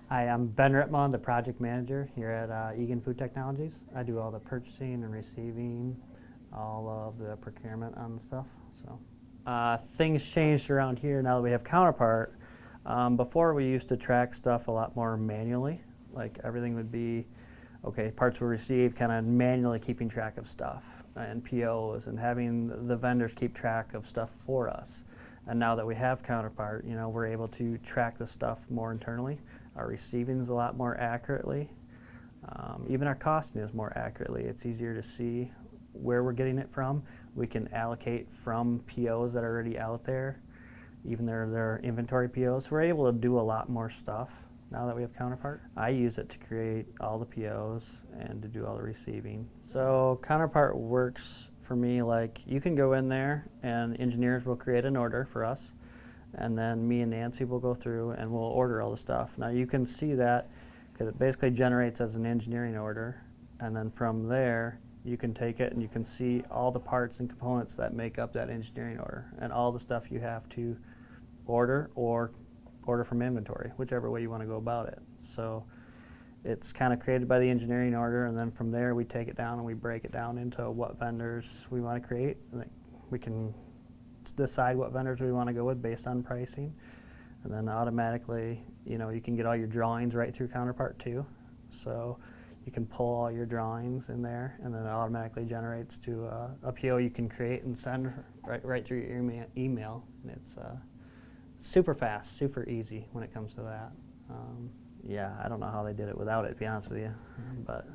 Hi, I'm Ben Rypma, the project manager here at Egan Food Technologies. I do all the purchasing and receiving, all of the procurement on the stuff. So things changed around here now that we have Counterpart. Before we used to track stuff a lot more manually. Like everything would be, okay, parts were received, kind of manually keeping track of stuff and POs and having the vendors keep track of stuff for us. And now that we have Counterpart, you know, we're able to track the stuff more internally. Our receiving is a lot more accurately. Even our costing is more accurately. It's easier to see where we're getting it from. We can allocate from POs that are already out there, even their inventory POs. We're able to do a lot more stuff now that we have Counterpart. I use it to create all the POs and to do all the receiving. So Counterpart works for me like you can go in there and engineers will create an order for us, and then me and Nancy will go through and we'll order all the stuff. Now you can see that because it basically generates as an engineering order, and then from there you can take it and you can see all the parts and components that make up that engineering order and all the stuff you have to order or order from inventory, whichever way you want to go about it. So it's kind of created by the engineering order, and then from there we take it down and we break it down into what vendors we want to create. And we can decide what vendors we want to go with based on pricing, and then automatically, you know, you can get all your drawings right through Counterpart too. So you can pull all your drawings in there, and then it automatically generates to a PO you can create and send right through your email. And it's super fast, super easy when it comes to that. Yeah, I don't know how they did it without it, to be honest with you, but